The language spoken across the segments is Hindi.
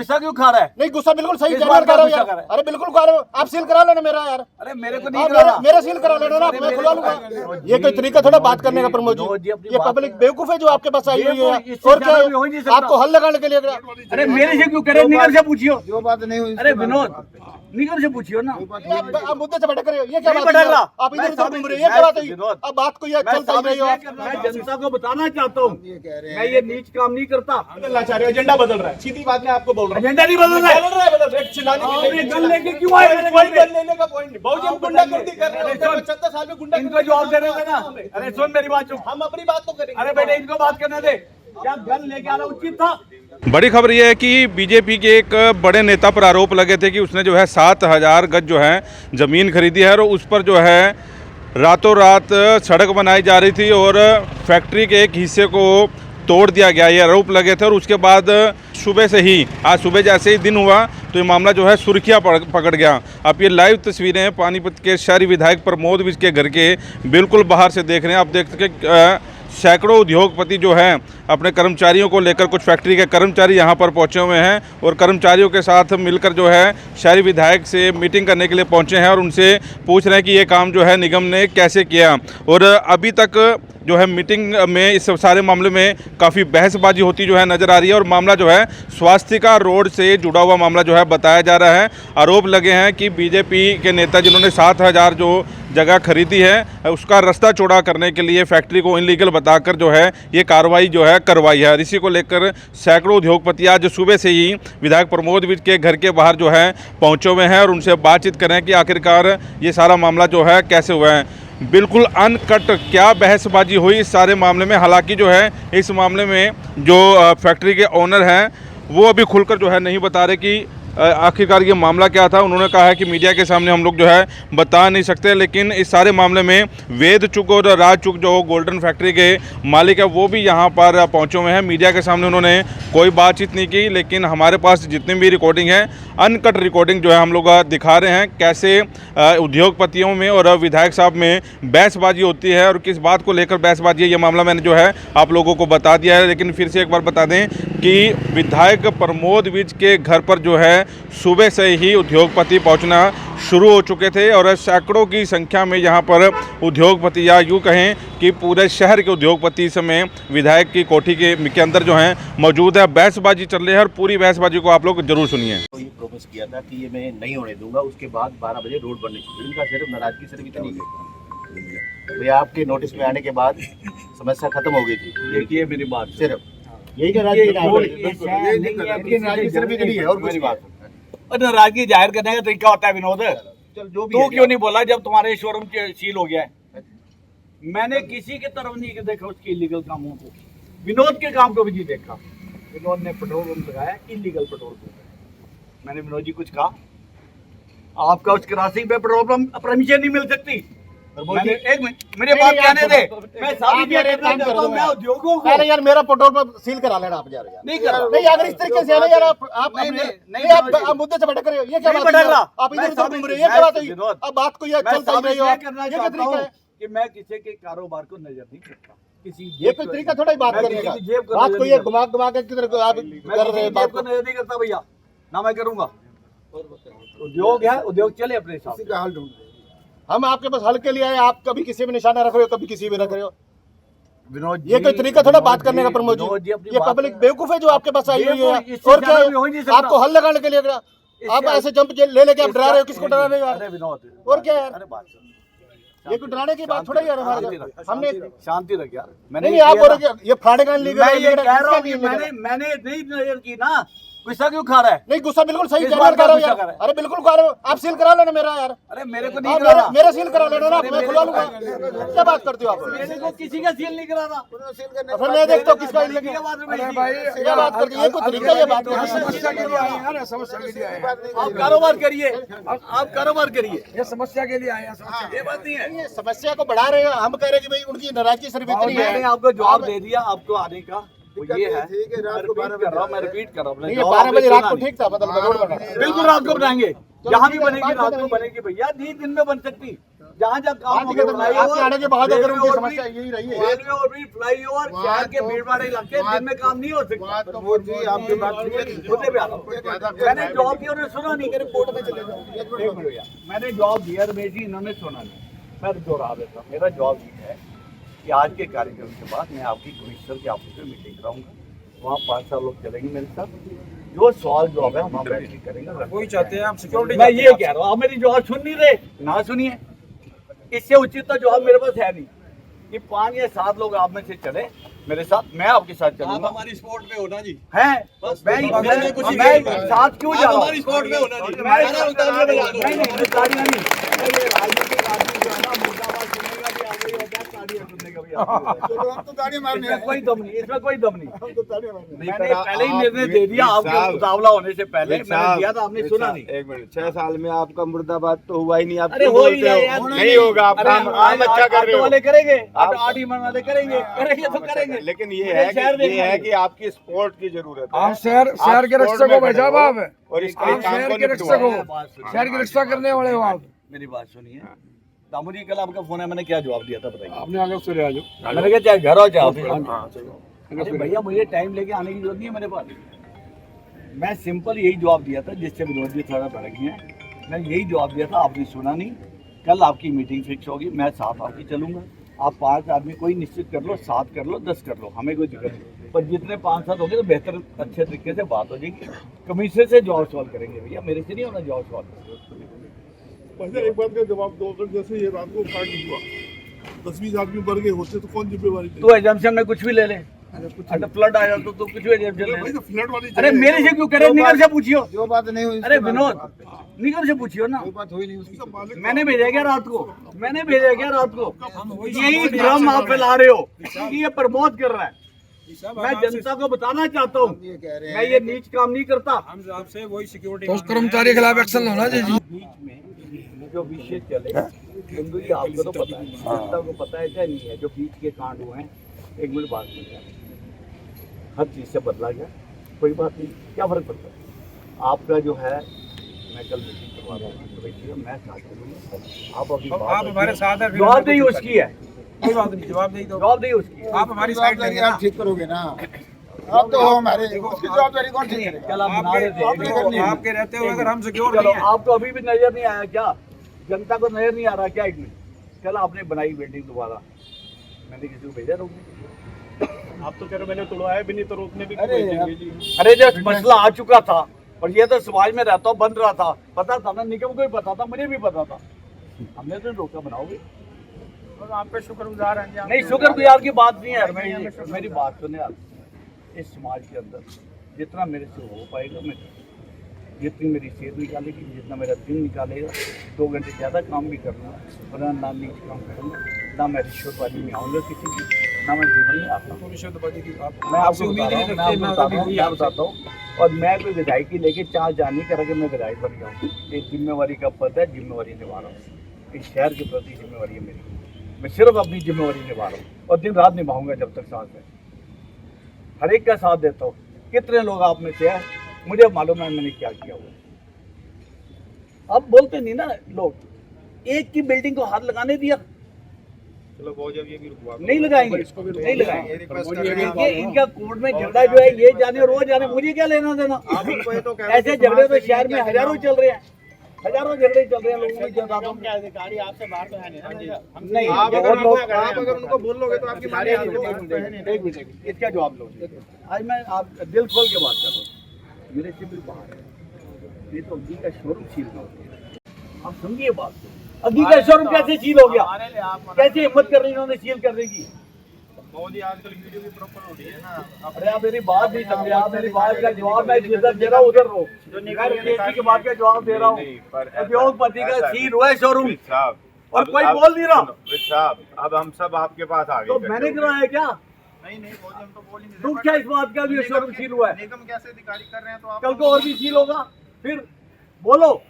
गुस्सा क्यों खा रहा है? नहीं गुस्सा बिल्कुल सही किस कर बात का रहे हो गुस्सा यार। कर रहा है? अरे बिल्कुल कर रहे हो आप, सील करा लेना मेरा यार। अरे मेरे को नहीं कराना, मेरा सील करा लेना ना, मैं खुलवा लूंगा। ये कोई तरीका थोड़ा बात करने का प्रमोद जी, ये पब्लिक बेवकूफ है जो आपके पास आई हुई है। और क्या है आपको हल लगाने के लिए? अरे मेरे से क्यों करे, निगम से पूछियो जो बात नहीं हुई। अरे विनोद निगम से पूछियो ना। आप मुद्दे से भटक रहे हो, ये क्या नहीं बात भटक है? रहा। आप इधर उधर घूम रहे हो, ये मैं क्या बात हुई? विनोद, अब बात को ये चल रही हो आप। मैं जनता को बताना चाहता हूँ, मैं ये नीच काम नहीं करता। बदलना चाह रहे हो, एजेंडा बदल रहा है। सीधी बात मैं आपको बोल रहा हूँ, एजेंडा नहीं बदल रहा है। बदल रहा है चिल्लाने के लिए। गन लेके क्यों आए मेरे कोई घर पे? गन लेने का पॉइंट नहीं, बहुत गुंडागर्दी कर रहे हो। 75 साल में गुंडा इनको जवाब देने देना। अरे सुन मेरी बात, चुप। हम अपनी बात तो करेंगे। अरे बेटे इनको बात करने दे। क्या गन लेके आना उचित था? बड़ी खबर यह है कि बीजेपी के एक बड़े नेता पर आरोप लगे थे कि उसने जो है 7000 गज जो है ज़मीन खरीदी है और उस पर जो है रातों रात सड़क बनाई जा रही थी और फैक्ट्री के एक हिस्से को तोड़ दिया गया, ये आरोप लगे थे। और उसके बाद सुबह से ही, आज सुबह जैसे ही दिन हुआ तो ये मामला जो है सुर्खियाँ पकड़ गया। आप ये लाइव तस्वीरें पानीपत के शहरी विधायक प्रमोद विज के घर के बिल्कुल बाहर से देख रहे हैं। आप देख सकें सैकड़ों उद्योगपति जो हैं अपने कर्मचारियों को लेकर, कुछ फैक्ट्री के कर्मचारी यहाँ पर पहुँचे हुए हैं और कर्मचारियों के साथ मिलकर जो है शहरी विधायक से मीटिंग करने के लिए पहुँचे हैं और उनसे पूछ रहे हैं कि ये काम जो है निगम ने कैसे किया। और अभी तक जो है मीटिंग में इस सारे मामले में काफ़ी बहसबाजी होती जो है नज़र आ रही है और मामला जो है स्वास्तिका रोड से जुड़ा हुआ मामला जो है बताया जा रहा है। आरोप लगे हैं कि बीजेपी के नेता जिन्होंने 7000 जो जगह खरीदी है उसका रास्ता चौड़ा करने के लिए फैक्ट्री को इनलीगल बताकर जो है ये कार्रवाई जो है करवाई है। इसी को लेकर सैकड़ों उद्योगपति आज सुबह से ही विधायक प्रमोद विज के घर के बाहर जो है पहुंचे हुए हैं और उनसे बातचीत करें कि आखिरकार ये सारा मामला जो है कैसे हुआ है। बिल्कुल अनकट क्या बहसबाजी हुई इस सारे मामले में। हालांकि जो है इस मामले में जो फैक्ट्री के ओनर हैं वो अभी खुलकर जो है नहीं बता रहे कि आखिरकार ये मामला क्या था। उन्होंने कहा है कि मीडिया के सामने हम लोग जो है बता नहीं सकते, लेकिन इस सारे मामले में वेद चुग और राज चुग जो गोल्डन फैक्ट्री के मालिक है वो भी यहाँ पर पहुँचे हुए हैं। मीडिया के सामने उन्होंने कोई बातचीत नहीं की, लेकिन हमारे पास जितनी भी रिकॉर्डिंग है अनकट रिकॉर्डिंग जो है हम लोग दिखा रहे हैं कैसे उद्योगपतियों में और विधायक साहब में बहसबाजी होती है और किस बात को लेकर बहसबाजी है। ये मामला मैंने जो है आप लोगों को बता दिया है, लेकिन फिर से एक बार बता दें कि विधायक प्रमोद विज के घर पर जो है सुबह से ही उद्योगपति पहुंचना शुरू हो चुके थे और सैकड़ों की संख्या में यहां पर उद्योगपति या यूँ कहें कि पूरे शहर के उद्योगपति इस समय विधायक की कोठी के अंदर जो हैं मौजूद है। बहसबाजी चल रही है और पूरी बहसबाजी को आप लोग जरूर सुनिए। तो ये प्रॉमिस किया था कि ये मैं नहीं होने दूंगा, उसके बाद 12 बजे रोड बननी चाहिए। इनका सिर्फ नाराजगी सिर्फ इतनी है, तो ये आपके नोटिस में आने के बाद समस्या खत्म हो गई थी। देखिए मेरी बात, सिर्फ यही नाराजगी सिर्फ इतनी है और कुछ बात। नाराजगी जाहिर करने का तरीका होता है विनोद। जो भी तू क्यों नहीं बोला जब तुम्हारे शोरूम सील हो गया है? मैंने किसी की तरफ नहीं देखा उसके इलीगल कामों को, विनोद के काम को भी नहीं देखा। विनोद ने पेट्रोल पंप लगाया, इलीगल पेट्रोल पंप। मैंने विनोद जी कुछ कहा? आपका उस क्रॉसिंग पे पेट्रोल पंप परमिशन नहीं मिल सकती। एक मिनट मेरी बात कहने दे, मैं सारी मैं उद्योगों को अरे यार मेरा पेट्रोल पंप सील करा लेना आप यार। नहीं कर रहा। नहीं अगर इस तरीके से है ना यार आप आप मुद्दे से भटक रहे हो, ये क्या बात है? आप इधर उधर घूम रहे हो, ये क्या बात हुई? अब बात को ये चल रही हो आप, ये क्या तरीका है? कि मैं किसी के कारोबार को नजर नहीं करता, किसी ये कोई तरीका थोड़ा ही बात करने का। बात को ये घुमा के किधर आप कर रहे हैं बात को नजर नहीं करता भैया, ना मैं करूंगा। उद्योग है, उद्योग चले अपने हिसाब से। हल ढूंढ हम आपके पास हल के लिए आए, आप कभी किसी भी निशाना रख रहे हो, कभी किसी भी रख रहे हो। विनोद ये कोई तरीका थोड़ा बात करने का प्रमोद जी, ये पब्लिक बेवकूफ है जो आपके पास आई हुई है। और क्या आपको हल लगाने के लिए आप ऐसे जंप ले लेके आप डरा रहे हो? किसको डरा रहे हो यार? और क्या यार, ये कोई डराने की बात थोड़ा यार। हमारे हमने शांति रख यार। नहीं आप बोल रहे ये फाड़े का मैंने नहीं नजर की ना। गुस्सा क्यों खा रहा है? नहीं गुस्सा बिल्कुल सही कर रहे हो यार। अरे बिल्कुल कर रहे हो आप, सील करा लेना मेरा यार। अरे मेरे को नहीं कराना, मेरा सील करा लेना ना, मैं खुलवा लूंगा। क्या बात करते हो आप? मेरे को किसी का सील नहीं कराना। फिर मैं देखता हूँ किसका क्या बात करते हैं। ये कोई तरीका ये बात आप कारोबार करिए, आप कारोबार करिए, ये समस्या के लिए आए हैं। ये बात नहीं है। ये समस्या को बढ़ा रहे हैं, हम कह रहे हैं कि भाई उनकी नाराजगी सिर्फ इतनी है। मैंने आपको जवाब दे दिया, आपको आने का वो ये है। मैं रिपीट कर रहा हूँ, 12 बजे रात को ठीक था, मतलब रोड बना। बिल्कुल रात को बनाएंगे, जहाँ भी बनेगी रात को बनेगी भैया, दिन में बन सकती। जहाँ जहाँ काम आपके आने के बाद अगर उनकी समस्या यही रही है, रेलवे ओवरब्रिज, फ्लाईओवर, शहर के भीड़ भाड़ इलाके दिन में काम नहीं हो सकता। प्रमोद जी आपकी बात मुझे भी आ रहा हूँ। मैंने जॉब दिया, उन्होंने सुना नहीं, मेरे कोर्ट में चले जाओ। एक मिनट भैया, मैंने जॉब दिया रमेश जी, इन्होंने सुना नहीं। मैं दोहरा देता, मेरा जॉब ये है कि आज के कार्यक्रम के बाद मैं आपकी कमिश्नर के ऑफिस में मीटिंग कराऊंगा, वहाँ 5-7 लोग चलेंगे मेरे साथ, जो सवाल जॉब है हम बैठ के करेंगे। वही चाहते हैं आप सिक्योरिटी। मैं ये कह रहा हूँ, आप मेरी जॉब सुन नहीं रहे, ना सुनिए। इससे उचित तो जॉब मेरे पास है नहीं कि 5 या 7 लोग आप में से चले मेरे साथ, मैं आपके साथ चलूंगा। आप हमारी स्पोर्ट में होना जी है, मैं साथ क्यों जा रहा हूँ? हमारी स्पोर्ट में होना जी। नहीं गाड़ियाँ नहीं, राजनीतिक आदमी जो है ना, मुर्दाबाद सुनेगा भी आ गई होगा, गाड़ियाँ सुनने का भी आ गई। इसमें कोई दम नहीं, इसमें कोई दम नहीं। मैंने पहले ही निर्णय दे दिया, आपका मुकाबला होने से पहले मैंने दिया था, आपने सुना नहीं। 1 मिनट, 6 साल में आपका मुर्दाबाद तो हुआ ही नहीं। आप अरे क्यों हो ही बोलते हो? यार, नहीं होगा। आप काम अच्छा कर रहे हो वाले करेंगे, आरटी वाले करेंगे तो करेंगे। लेकिन ये है कि आपकी स्पोर्ट की जरूरत है। आप शहर के रक्षक हो भाई साहब, आप और इसके आप काम शहर को के रक्षक हो, निपटवाओ। शहर की रक्षा करने वाले हो आप। मेरी बात सुनिए दामू जी, कल आपका फोन है, मैंने क्या जवाब दिया था बताइए? आपने आगे उससे आ जाओ। मैंने कहा चाहे घर हो चाहे ऑफिस हो। अरे भैया मुझे टाइम लेके आने की जरूरत नहीं है मेरे पास। मैं सिंपल यही जवाब दिया था जिससे विनोद जी थोड़ा भड़क गए हैं। मैं यही जवाब दिया था, आपने सुना नहीं। कल आपकी मीटिंग फिक्स होगी, मैं साथ आपकी चलूंगा। आप 5 आदमी कोई निश्चित कर लो, 7 कर लो, 10 कर लो, हमें कोई दिक्कत नहीं। पर जितने 5-7 होंगे तो बेहतर अच्छे तरीके से बात हो जाएगी। कमीशन से जवाब सवाल करेंगे भैया, मेरे से नहीं होना जवाब सवाल। पहले एक बात का जवाब दो, अगर जैसे ये रात को काट हुआ 10-20 आदमी बढ़ गए होते तो कौन जिम्मेवारी लेगा? तो एग्जाम्पशन में कुछ भी ले ले, अगर फ्लड आया तो कुछ भी एग्जाम्पशन भाई ले। तो फ्लड वाली अरे मेरे से क्यों करे, निगर से पूछियो। जो बात नहीं हुई, अरे विनोद, निगर से पूछियो ना। बात हुई नहीं उसकी। मैंने भेजा क्या रात को? मैंने भेजा क्या रात को? यही भ्रम आप फैला रहे हो कि ये प्रमोद कर रहा है। मैं जनता को बताना चाहता हूँ, मैं ये नीच काम नहीं करता। हम आपसे वही सिक्योरिटी तो कर्मचारी के खिलाफ एक्शन होना चाहिए। बीच में जो विषय चले, हिंदू जी आपको तो पता है, जनता को पता है क्या नहीं है, जो बीच के कांड हुए हैं। 1 मिनट बात सुनिए, हर चीज़ से बदला गया, कोई बात नहीं, क्या फर्क पड़ता है? आपका जो है, मैं कल मीटिंग करवा रहा हूँ, मैं साथ करूँगा। आप अभी आप हमारे साथ हैं, जवाब नहीं उसकी है, कोई बात नहीं, जवाब नहीं दो, जवाब नहीं उसकी। आप हमारी साइड लेंगे ना, ठीक करोगे ना? अब तो हमारे उसकी जवाबदारी कौन ठीक करेगा? कल आप बना रहे थे, आपके रहते हुए अगर हम सिक्योर चलो नहीं है। आपको अभी भी नजर नहीं आया क्या? जनता को नजर नहीं आ रहा क्या? 1 मिनट, कल आपने बनाई बिल्डिंग दोबारा, मैंने किसी को भेजा रोकने? आप तो कह रहे हो मैंने तोड़वाया भी नहीं तो रोकने भी अरे जब मसला आ चुका था और ये तो समाज में रहता हूँ, बन रहा था, पता था ना, निगम को भी पता था, मुझे भी पता था, हमने तो रोका बनाओगे। और आप पे शुक्रगुजार हैं। नहीं, शुक्रगुजार की बात नहीं है, मेरी बात सुने आप। इस समाज के अंदर जितना मेरे से हो पाएगा मैं, जितनी मेरी सेहत निकालेगी, जितना मेरा दिन निकालेगा, 2 घंटे ज़्यादा काम भी करना, वरना ना नीच काम करूँगा, ना मैं रिश्वतबाजी में आऊँगा किसी की, ना मैं जीवन में आता हूँ। मैं आपको बताता हूँ, और मैं कोई विधायकी लेके 4 जानी कर मैं विधायक बन जाऊँ। एक जिम्मेवारी का पद है, जिम्मेवारी निभा रहा हूँ। इस शहर के प्रति जिम्मेवारी है मेरी, मैं सिर्फ अपनी जिम्मेवारी निभा रहा हूँ और दिन रात निभाऊंगा जब तक सांस है। हर एक का साथ देता हूँ। कितने लोग आप में से हैं, मुझे मालूम है मैंने क्या किया हुआ। अब बोलते नहीं ना लोग, एक की बिल्डिंग को हाथ लगाने दिया, चलो बहुत जब ये भी रुकवा नहीं लगाएंगे, नहीं लगाएंगे। इनका कोर्ट में झगड़ा जो है, ये जाने और वो जाने, मुझे क्या लेना देना। ऐसे झगड़े तो शहर में हजारों चल रहे हैं, हजारों झगड़े चल रहे हैं लोगों में। क्या अधिकारी आपसे बाहर तो है नहीं, आप अगर उनको बोल लोगे तो आपकी मारी एक मिनट, इसका जवाब लो। आज मैं आप दिल खोल के बात कर रहा हूँ, मेरे से भी बाहर है, ये तो अग्गी का शोरूम सील हो गया। आप सुनिए बात, अग्गी का शोरूम कैसे सील हो गया? कैसे हिम्मत कर रही इन्होंने सील करने की? मोदी आजकल वीडियो भी प्रॉपर हो रही है ना। अरे आप मेरी बात नहीं समझे, आप मेरी बात का जवाब मैं जिधर दे रहा हूँ उधर रहो। की बात का जवाब दे रहा हूँ, उद्योगपति का सील हुआ है शोरूम और कोई बोल नहीं रहा। साहब अब हम सब आपके पास आ तो गए, मैंने कराया क्या? नहीं मोदी हम तो बोल ही नहीं दुख क्या इस बात का भी शोरूम सील हुआ है? निगम कैसे अधिकारी कर रहे हैं तो आप कल को और भी सील होगा, फिर बोलो।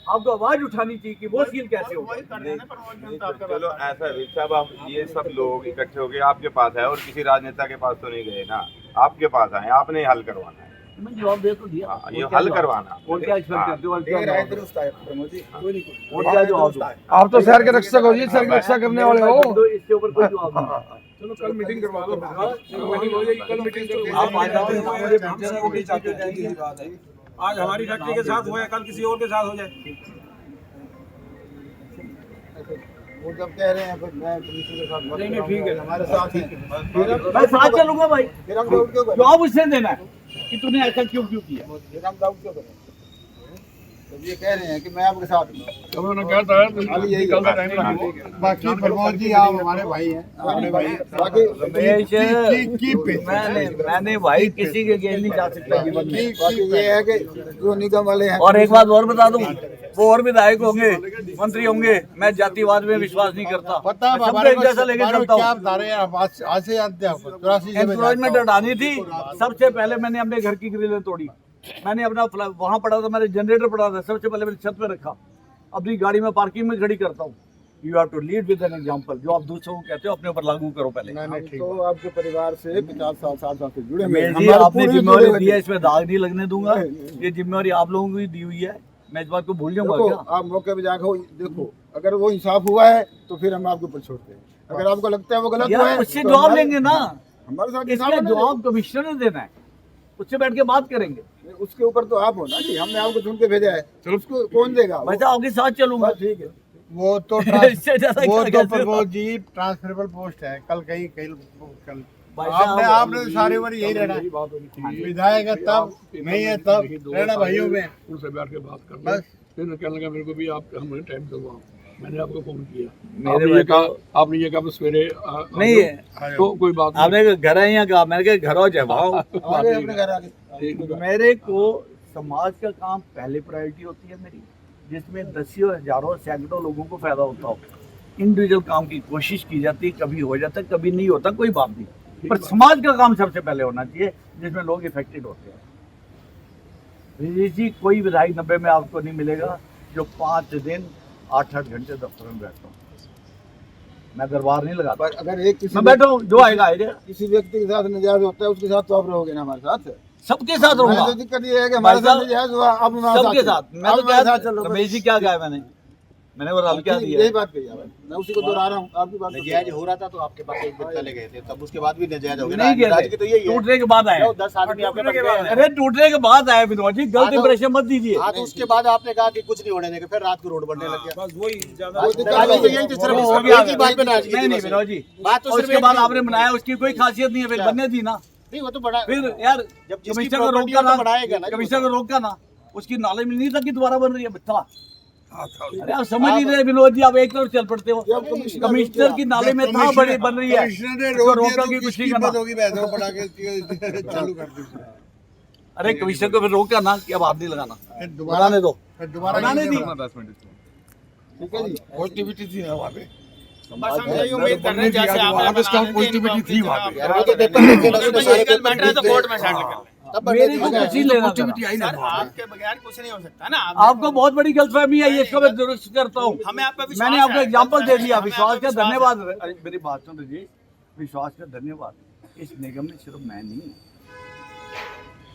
आपको आवाज उठानी चाहिए कि वो सील कैसे होगा। चलो ऐसा है साहब, आप ये सब लोग इकट्ठे हो गए आपके पास है और किसी राजनेता के पास तो नहीं गए ना, आपके पास आए, आपने हल करवाना है। मैं जवाब दे तो दिया। ये हल करवाना। और क्या एक्सपेक्ट करते हो? और क्या जवाब दूं? आप तो शहर के रक्षक हो जी, शहर की रक्षा करने वाले हो। तो इसके ऊपर कोई जवाब नहीं। चलो कल मीटिंग करवा लो, चलो मीटिंग हो जाएगी, कल मीटिंग करके आप आ जाओ, मुझे भेज आज हमारी फैक्ट्री के साथ हुआ है, कल किसी और के साथ हो जाए। वो जब कह रहे हैं फिर मैं पुलिस के साथ नहीं ठीक है, हमारे साथ ही मैं साथ चलूंगा भाई। फिर हम डाउट क्यों करें? जवाब उससे देना है कि तूने ऐसा क्यों किया। फिर हम डाउट क्यों करें? जब ये कह रहे हैं कि मैं आपके साथ हूं, उन्होंने कहा था खाली यही कल का टाइम रखो। बाकी प्रमोद जी आप हमारे भाई हैं, हमारे भाई बाकी मैंने भाई किसी के अगेंस्ट नहीं जा सकता जीवन में। बाकी ये है कि जो निगम वाले हैं और एक बात और बता दूं, वो और विधायक होंगे, मंत्री होंगे, मैं जातिवाद में विश्वास नहीं करता। पता है मैं हमारे सबको एक जैसा लेके चलता क्या हूँ। बता रहे हैं आप? आज से जानते हैं आपको 83 से एम्प्लॉयमेंट हटानी थी, सबसे पहले मैंने अपने घर की ग्रिलें तोड़ी। मैंने अपना वहां पड़ा था, मेरे जनरेटर पड़ा था, सबसे पहले मैंने छत पे रखा, अपनी गाड़ी में पार्किंग में खड़ी करता हूँ। You have to lead with an example. जो आप दूसरों को कहते हो अपने ऊपर लागू करो पहले। तो आपके परिवार से 50 साल 60 साल से जुड़े हुए हैं। जी, आपने जिम्मेवारी दी है, इसमें दाग नहीं लगने दूंगा। ये जिम्मेवारी आप लोगों को ही दी हुई है, मैं इस बात को भूल जाऊंगा देखो, क्या? आप मौके पे जाकर देखो, अगर वो इंसाफ हुआ है तो फिर हम आपके ऊपर छोड़ते हैं। अगर आपको लगता है वो गलत हुआ यार है उससे तो जवाब लेंगे ना, हमारे साथ इसका इंसाफ जवाब कमिश्नर ने देना है, उससे बैठ के बात करेंगे। उसके ऊपर तो आप हो ना जी, हमने आपको चुन के भेजा है, उसको कौन देगा? मैं तो आपके साथ चलूंगा। ठीक है, वो तो इससे ज्यादा वो क्या तो कहते हो? प्रमोद जी ट्रांसफरेबल पोस्ट है, कल कहीं कहीं कल भाई साहब, आपने सारी उम्र यही रहना है। विधायक है तब, नहीं है तब, रहना भाइयों में। उनसे बैठ के बात करना। बस। फिर कहने लगा मेरे को भी आप हमें टाइम दो। मैंने आपको फोन किया, मेरे आपने ये कहा सवेरे नहीं है तो कोई बात नहीं। आपने घर है यहाँ कहा, मैंने कहा घर हो जाए भाव। आगे अपने घर आगे मेरे को समाज का काम पहले प्रायोरिटी होती है मेरी, जिसमें दसियों हजारों सैकड़ों लोगों को फायदा होता हो। इंडिविजुअल काम की कोशिश की जाती है, कभी हो जाता है, कभी नहीं होता, कोई बात नहीं, पर समाज का काम सबसे पहले होना चाहिए जिसमें लोग इफेक्टेड होते हैं। विजय जी, कोई विधायक 90 में आपको नहीं मिलेगा जो 5 दिन 8-8 घंटे दफ्तर में बैठता हूँ। मैं दरबार नहीं लगाता, पर अगर एक किसी मैं बैठा हूँ, जो आएगा आएगा। किसी व्यक्ति के साथ नजायज होता है उसके साथ तो आप रहोगे ना हमारे साथ। सबके साथ रहूंगा। तो दिक्कत ये है कि हमारे साथ नजायज हुआ, आप हमारे सबके साथ। मैं तो क्या साथ चलो। रमेश जी क्या कहा मैंने वो राल क्या दिया? यही बात कही है, मैं उसी को दोहरा रहा हूँ। आपकी बात नजायज हो रहा था तो आपके पास एक दिन चले गए थे, तब उसके बाद भी नजायज हो गया। नहीं गए नाराजगी तो यही है। टूटने के बाद आए। 10 आदमी आपके पास गए हैं। अरे टूटने के बाद आए विनोद जी, गलत इंप्रेशन मत दीजिए। हाँ, तो उसके बाद आपने कहा कि कुछ नहीं होने देंगे, फिर रात को रोड बनने लग गया। बस वही ज्यादा यही तो सिर्फ एक ही बात पे नाराजगी थी नहीं बस। विनोद जी, बात तो और सिर्फ उसके एक बाद थी। आपने बनाया, उसकी कोई खासियत नहीं है, फिर बनने दी ना। नहीं, वो तो बड़ा फिर यार जब जिसकी कमिश्नर को property रोका हो तो बढ़ाएगा ना, ना। कमिश्नर को रोका ना, उसकी नॉलेज में नहीं था कि दोबारा बन रही है बच्चा। अरे आप समझ नहीं रहे विनोद जी, आप एक तरफ चल पड़ते हो। कमिश्नर की नाले में था बड़ी बन रही है, कमिश्नर ने उसको रोक दिया रोका तो कि कुछ किसकी नहीं हिम्मत करना। होगी बैठो बना के चालू कर दी। अरे कमिश्नर को फिर रोका ना कि अब हाथ नहीं लगाना, फिर दोबारा बनाने दो, फिर दोबारा बनाने दी। ठीक है जी। पॉजिटिविटी थी ना वहाँ पे, बस हम यही उम्मीद कर रहे हैं जैसे आप पॉजिटिविटी थी वहाँ पे। मैटर है तो कोर्ट में सेटल कर लें। मेरे को कुछ ही लेना देना। पॉजिटिविटी आई ना सर आपके बगैर कुछ नहीं हो सकता ना। आपको बहुत बड़ी गलतफहमी है, ये इसको मैं दुरुस्त करता हूँ। हमें आप पे विश्वास मैंने आपको है। एग्जांपल दे दिया, हमें विश्वास आप पे का विश्वास धन्यवाद। अरे मेरी बात सुन लीजिए, विश्वास का धन्यवाद। इस निगम में सिर्फ मैं नहीं,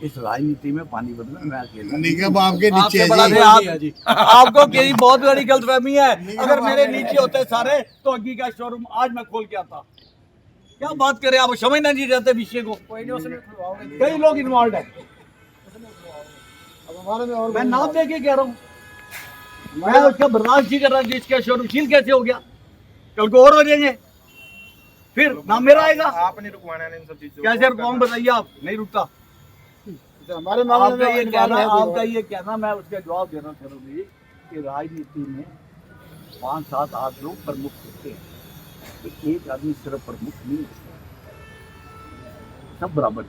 इस राजनीति में पानी बदला मैं अकेला। निगम आपके नीचे आपसे बड़ा है नहीं, जी। आपको की बहुत बड़ी गलतफहमी है। अगर मेरे नीचे होते सारे तो अग्गी का शोरूम आज मैं खोल के आता। क्या बात करें आप, समझना नहीं चाहते विषय को। कई लोग इन्वॉल्व है, अब हमारे में और मैं नाम दे के कह रहा हूँ। मैं उसका बर्दाश्त नहीं कर रहा, जिसका शोरूम सील कैसे हो गया, कल को और हो जाएंगे, फिर नाम मेरा आएगा। आपने रुकवाना है इन सब चीजों को। कैसे रुकवाऊं बताइए आप? नहीं रुकता। हमारे मामले आपका में ये कहना, है कोई आपका ये कहना, मैं उसका जवाब देना चाहूंगी कि राजनीति में 5-7-8 लोग प्रमुख होते हैं, तो एक आदमी सिर्फ प्रमुख नहीं होता, सब बराबर है।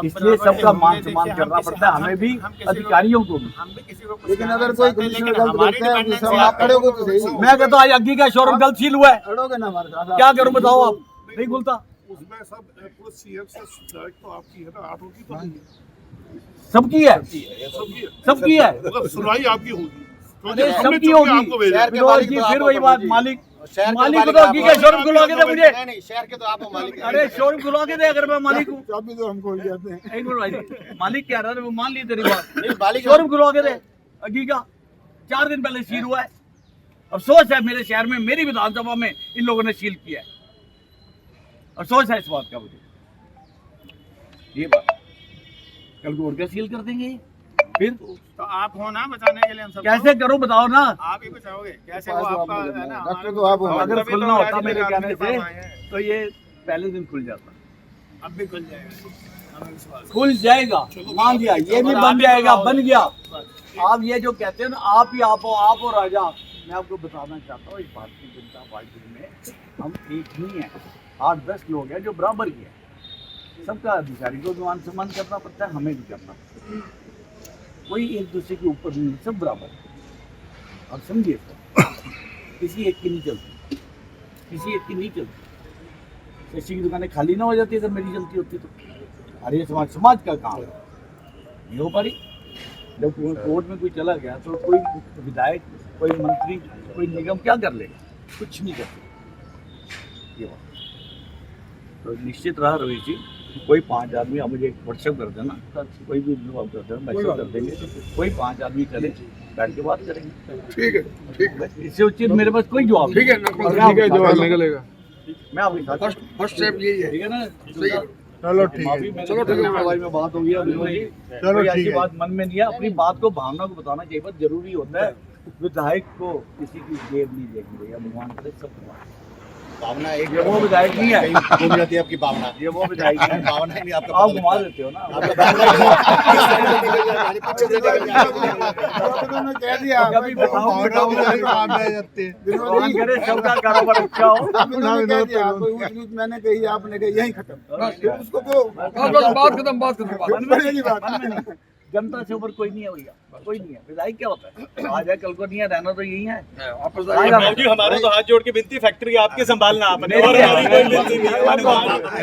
इसलिए सबका मान सम्मान करना पड़ता है, हमें भी, अधिकारियों को भी। हम भी किसी को कुछ लेकिन कहना अगर नहीं कोई चाहते, कमिश्नर लेकिन गलत हमारी करता है तो डिपेंडेंसी सब आप आप खड़े हो तो सही। मैं कहता हूँ आज अग्गी का शोरूम गलत सील हुआ है, खड़ोगे ना हमारे साथ? क्या करूं बताओ आप? नहीं खुलता। उसमें सब पूरे सीएम से डायरेक्ट तो आपकी है ना, 8 होगी तो नहीं है। सबकी है, सबकी है। सबकी है, मतलब सुनवाई आपकी होगी, क्योंकि अरे हमने सबकी चुन के आपको होगी। भेजा है। विनोद जी, फिर वही बात, मालिक शहर मालिक को तो हकीकत शोरूम खुलवा के दे मुझे। नहीं, शहर के तो आप हो मालिक। अरे शोरूम खुलवा के दे अगर मैं मालिक हूँ। चाबी तो हमको ही जाते हैं। एक मिनट भाई, मालिक कह रहा है वो मान ली तेरी बात। नहीं, मालिक शोरूम खुलवा के दे हकीकत। 4 दिन पहले सील हुआ है। अफसोस है मेरे शहर में, मेरी विधानसभा में इन लोगों ने सील किया है। अफसोस है इस बात का मुझे। ये बात कल को और क्या सील कर देंगे फिर? तो आप हो ना बचाने के लिए हम सब। कैसे करो बताओ ना। आप ही बचाओगे कैसे? वो आपका है ना, डॉक्टर तो आप हो। अगर खुलना होता मेरे कहने से तो ये पहले दिन खुल जाता। अब भी खुल जाएगा, हमें विश्वास है। खुल जाएगा, मान दिया। ये भी बन जाएगा, बन गया। आप ये जो कहते हैं ना आप ही आप हो राजा, मैं आपको बताना चाहता हूँ इस भारतीय जनता पार्टी में हम एक नहीं है, 8-10 लोग हैं जो बराबर ही है। सबका अधिकारी को मान सम्मान करना पड़ता है, हमें भी करना पड़ता है। कोई एक दूसरे के ऊपर नहीं, सब बराबर है। और समझिए किसी एक की नहीं चलती, किसी एक की नहीं चलती। किसी की दुकानें खाली ना हो जाती अगर मेरी चलती होती तो। अरे ये समाज का काम है, नहीं हो पा रही। जब कोर्ट में कोई चला गया तो कोई विधायक, कोई मंत्री, कोई निगम क्या कर लेगा? कुछ नहीं कर सकता। ये बात तो निश्चित रहा रवीश जी, कोई 5 आदमी आप मुझे व्हाट्सएप कर देना, कोई भी मैसेज कर देंगे, कोई 5 आदमी चले बैठ के बात करेंगे। ठीक है, ठीक है, इससे उचित मेरे पास कोई जवाब ठीक है, ठीक है, जवाब निकलेगा। मैं आपके साथ फर्स्ट स्टेप यही है। ठीक है ना? सही है। चलो ठीक है। चलो ठीक है भाई, में बात होगी अभी जी। चलो कोई ठीक ऐसी है। बात मन में नहीं है, अपनी बात को भावना को बताना चाहिए। बहुत जरूरी होता है। विधायक को किसी की जेब नहीं देखनी है, भगवान करे सब भावना एक ये वो विधायक नहीं है, घूम जाती है आपकी भावना। ये वो विधायक है। भावना ही नहीं आपका आप घुमा देते हो ना। उन्होंने कह दिया कभी बताओ काम रह जाते हैं। भगवान करे सबका कारोबार अच्छा हो। उन्होंने कह दिया कोई ऊंच नीच मैंने कही, आपने कही, यही खत्म। उसको को बस बात खत्म, बात खत्म। मन में नहीं, मन में नहीं। जनता से ऊपर कोई नहीं है भैया, कोई नहीं है। विधायक क्या होता है? आज है कल को नहीं है, रहना तो यही है। वापस जी हमारे तो हाथ जोड़ के विनती, फैक्ट्री आपकी संभालना आपने, और हमारी कोई विनती नहीं है।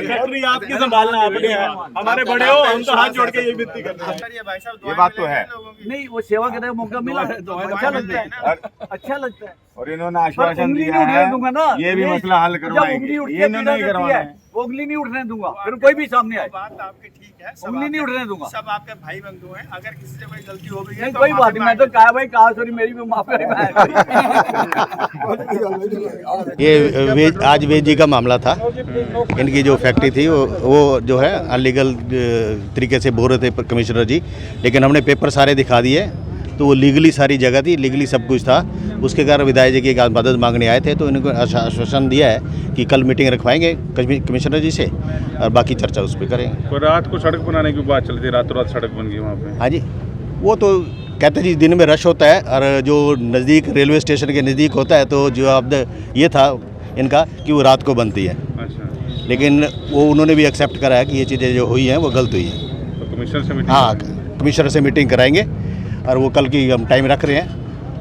फैक्ट्री आपकी संभालना आपने है। हमारे बड़े हो, हम तो हाथ जोड़ के यही विनती करते हैं। ये बात तो है। नहीं, वो सेवा करने का मौका मिला है तो अच्छा लगता है, अच्छा लगता है। और इन्होंने पर आश्वासन उंगली दिया नहीं उठने है दूंगा ना, ये भी मसला हल जब करवाएंगे। उंगली उठती ये है, नहीं पीड़ा देती करवाना है, है। वो उंगली नहीं उठने दूंगा, फिर कोई भी सामने आए, बात आपकी ठीक है, सब उंगली नहीं उठने दूंगा। सब आपके भाई बंधु हैं। अगर किसी से कोई गलती हो गई है नहीं तो कोई माफी बात नहीं, मैं तो कहा भाई कहा सॉरी मेरी भी माफ करी। ये वेज आज वेज जी का मामला था। इनकी जो फैक्ट्री थी वो जो है अनलीगल तरीके से बोल रहे थे कमिश्नर जी, लेकिन हमने पेपर सारे दिखा दिए तो वो लीगली सारी जगह थी, लीगली सब कुछ था। उसके कारण विधायक जी की एक मदद मांगने आए थे तो इनको आश्वासन दिया है कि कल मीटिंग रखवाएंगे कमिश्नर जी से और बाकी चर्चा उस पर करेंगे। तो रात को सड़क बनाने की बात चली थी, रातों रात सड़क बन गई वहाँ पे। हाँ जी, वो तो कहते जी दिन में रश होता है और जो नज़दीक रेलवे स्टेशन के नज़दीक होता है तो जो अब ये था इनका कि वो रात को बनती है, अच्छा, लेकिन वो उन्होंने भी एक्सेप्ट करा है कि ये चीज़ें जो हुई हैं वो गलत हुई हैं। तो कमिश्नर से मीटिंग? हाँ, कमिश्नर से मीटिंग कराएंगे और वो कल की हम टाइम रख रहे हैं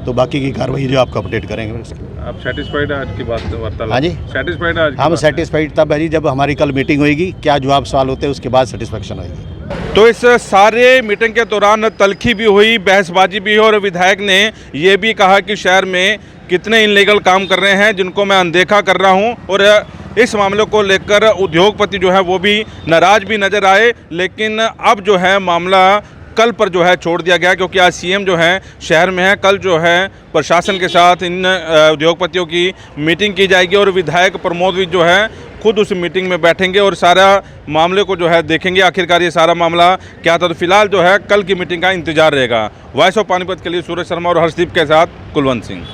तो बाकी की कार्रवाई जो आपको अपडेट करेंगे। आप सेटिस्फाइड है आज की बात वार्तालाप? हाँ जी, सेटिस्फाइड है आज की हम बात? सेटिस्फाइड तब है जी जब हमारी कल मीटिंग होएगी, क्या जवाब सवाल होते हैं उसके बाद सेटिस्फेक्शन होएगी। तो इस सारे मीटिंग के दौरान तल्खी भी हुई, बहसबाजी भी हुई और विधायक ने ये भी कहा कि शहर में कितने इनलीगल काम कर रहे हैं जिनको मैं अनदेखा कर रहा हूं। और इस मामले को लेकर उद्योगपति जो है वो भी नाराज भी नजर आए, लेकिन अब जो है मामला कल पर जो है छोड़ दिया गया क्योंकि आज सीएम जो है शहर में है। कल जो है प्रशासन के साथ इन उद्योगपतियों की मीटिंग की जाएगी और विधायक प्रमोद भी जो है खुद उस मीटिंग में बैठेंगे और सारा मामले को जो है देखेंगे आखिरकार ये सारा मामला क्या था। तो फिलहाल जो है कल की मीटिंग का इंतजार रहेगा। वॉइस ऑफ पानीपत के लिए सूरज शर्मा और हर्षदीप के साथ कुलवंत सिंह।